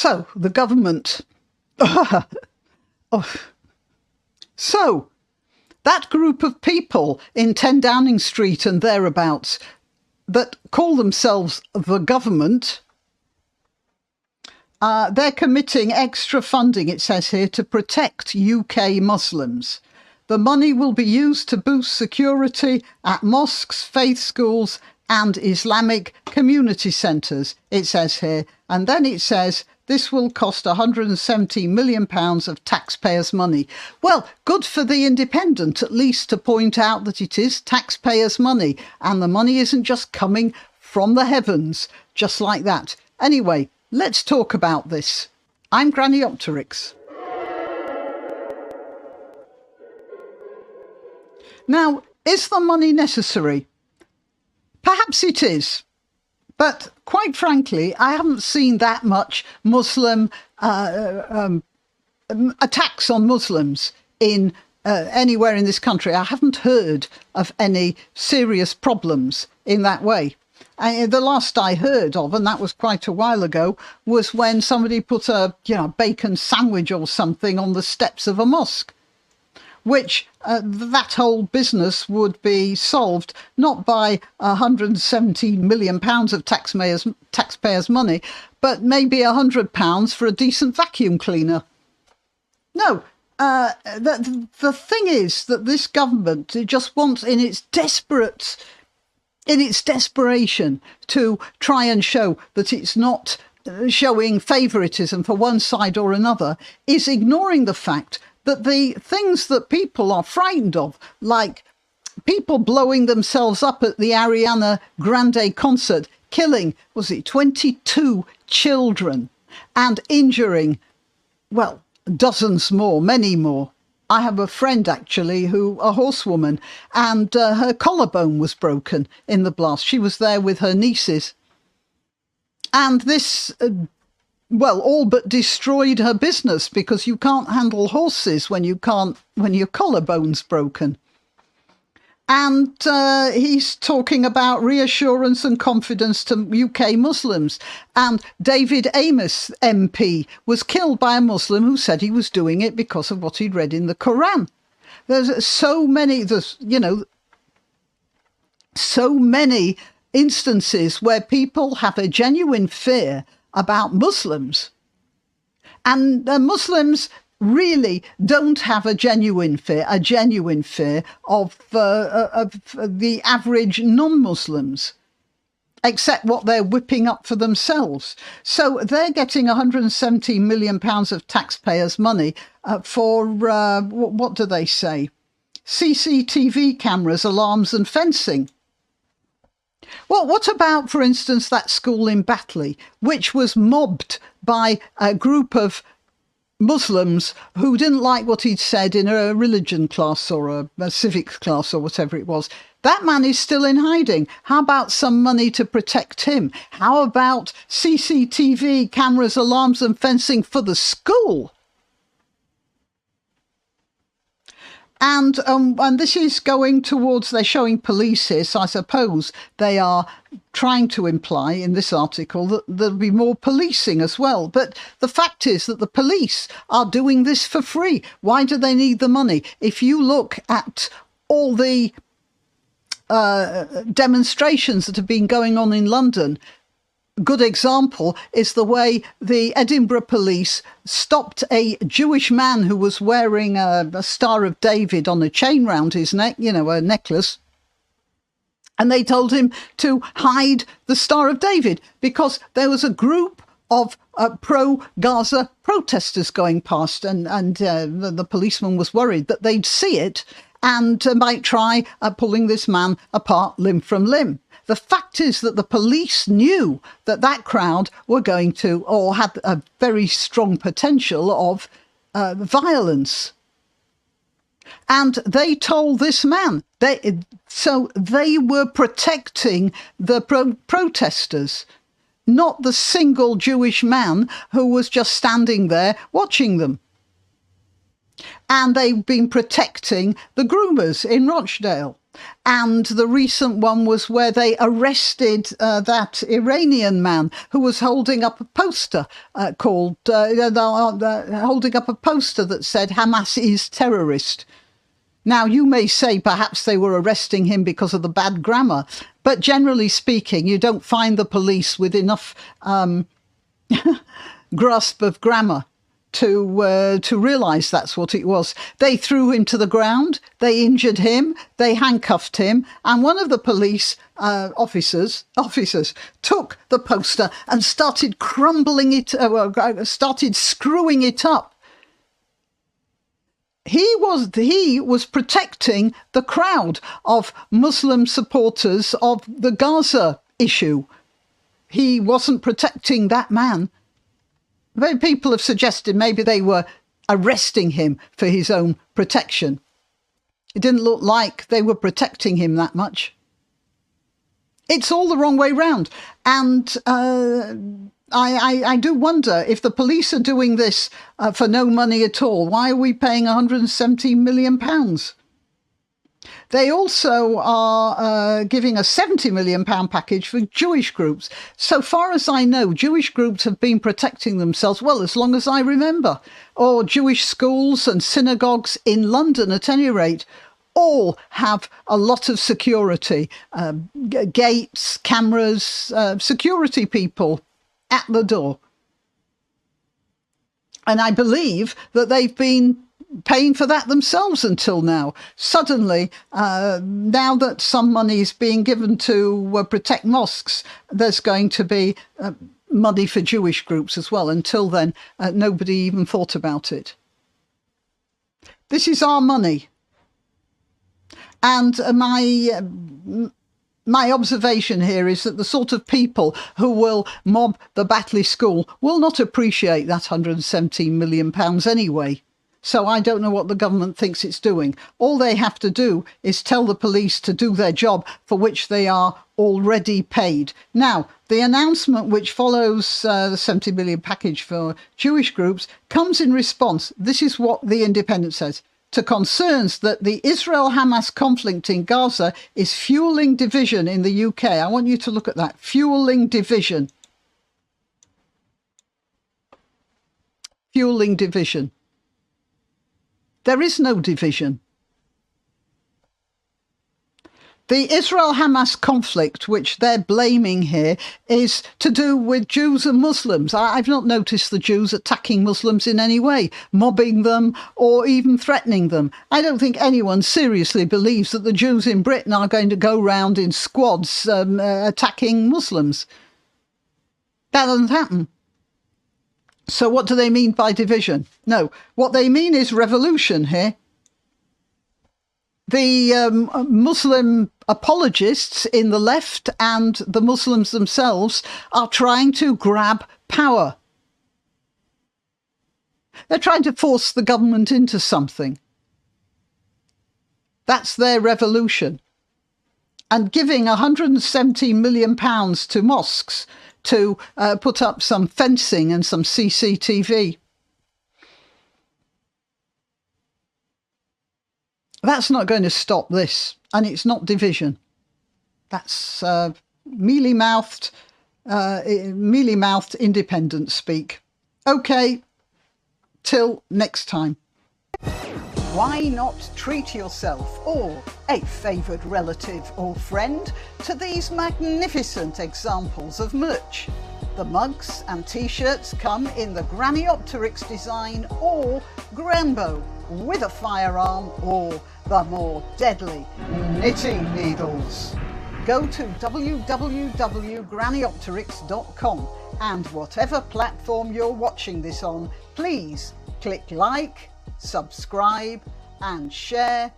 So, the government. Oh. So, that group of people in 10 Downing Street and thereabouts that call themselves the government, they're committing extra funding, it says here, to protect UK Muslims. The money will be used to boost security at mosques, faith schools and Islamic community centres, it says here. And then it says this will cost £170 million of taxpayers' money. Well, good for the Independent, at least, to point out that it is taxpayers' money. And the money isn't just coming from the heavens, just like that. Anyway, let's talk about this. I'm Granny Opterix. Now, is the money necessary? Perhaps it is. But quite frankly, I haven't seen that much Muslim attacks on Muslims in anywhere in this country. I haven't heard of any serious problems in that way. The last I heard of, and that was quite a while ago, was when somebody put a bacon sandwich or something on the steps of a mosque, which that whole business would be solved not by £117 million of taxpayers' money, but maybe £100 for a decent vacuum cleaner. No, the thing is that this government, it just wants, in its desperation to try and show that it's not showing favouritism for one side or another, is ignoring the fact that the things that people are frightened of, like people blowing themselves up at the Ariana Grande concert, killing, 22 children and injuring, well, dozens more, many more. I have a friend, actually, a horsewoman, and her collarbone was broken in the blast. She was there with her nieces. And this all but destroyed her business, because you can't handle horses when your collarbone's broken. And he's talking about reassurance and confidence to UK Muslims. And David Amos MP was killed by a Muslim who said he was doing it because of what he'd read in the Quran. There's so many instances where people have a genuine fear about Muslims, and Muslims really don't have a genuine fear of the average non-Muslims, except what they're whipping up for themselves. So they're getting £170 million of taxpayers' money for what do they say? CCTV cameras, alarms and fencing. Well, what about, for instance, that school in Batley, which was mobbed by a group of Muslims who didn't like what he'd said in a religion class or a civics class or whatever it was? That man is still in hiding. How about some money to protect him? How about CCTV cameras, alarms and fencing for the school? And this is going towards, they're showing police here, so I suppose they are trying to imply in this article that there'll be more policing as well. But the fact is that the police are doing this for free. Why do they need the money? If you look at all the demonstrations that have been going on in London, good example is the way the Edinburgh police stopped a Jewish man who was wearing a Star of David on a chain round his neck, a necklace. And they told him to hide the Star of David because there was a group of pro-Gaza protesters going past, and the policeman was worried that they'd see it and might try pulling this man apart limb from limb. The fact is that the police knew that crowd were going to, or had a very strong potential of violence. And they told this man, so they were protecting the protesters, not the single Jewish man who was just standing there watching them. And they've been protecting the groomers in Rochdale. And the recent one was where they arrested that Iranian man who was holding up a poster holding up a poster that said Hamas is terrorist. Now, you may say perhaps they were arresting him because of the bad grammar, but generally speaking, you don't find the police with enough grasp of grammar to realise that's what it was. They threw him to the ground, they injured him, they handcuffed him, and one of the police officers took the poster and started started screwing it up. He was protecting the crowd of Muslim supporters of the Gaza issue. He wasn't protecting that man. People have suggested maybe they were arresting him for his own protection. It didn't look like they were protecting him that much. It's all the wrong way round. And I do wonder if the police are doing this for no money at all. Why are we paying £170 million? They also are giving a £70 million package for Jewish groups. So far as I know, Jewish groups have been protecting themselves, well, as long as I remember. Or Jewish schools and synagogues in London, at any rate, all have a lot of security. Gates, cameras, security people at the door. And I believe that they've been paying for that themselves until now. Suddenly, now that some money is being given to protect mosques, there's going to be money for Jewish groups as well. Until then, nobody even thought about it. This is our money. And my observation here is that the sort of people who will mob the Batley School will not appreciate that £117 million anyway. So I don't know what the government thinks it's doing. All they have to do is tell the police to do their job, for which they are already paid. Now, the announcement which follows the £70 million package for Jewish groups comes in response. This is what The Independent says. To concerns that the Israel-Hamas conflict in Gaza is fueling division in the UK. I want you to look at that. Fueling division. Fueling division. There is no division. The Israel-Hamas conflict, which they're blaming here, is to do with Jews and Muslims. I've not noticed the Jews attacking Muslims in any way, mobbing them or even threatening them. I don't think anyone seriously believes that the Jews in Britain are going to go round in squads attacking Muslims. That doesn't happen. So what do they mean by division? No, what they mean is revolution here. The Muslim apologists in the left and the Muslims themselves are trying to grab power. They're trying to force the government into something. That's their revolution. And giving £170 million to mosques to put up some fencing and some CCTV. That's not going to stop this, and it's not division. That's mealy-mouthed independent speak. Okay, till next time. Why not treat yourself or a favoured relative or friend to these magnificent examples of merch? The mugs and t-shirts come in the Graniopteryx design or Granbo with a firearm or the more deadly knitting needles. Go to www.graniopteryx.com and whatever platform you're watching this on, please click like, subscribe and share.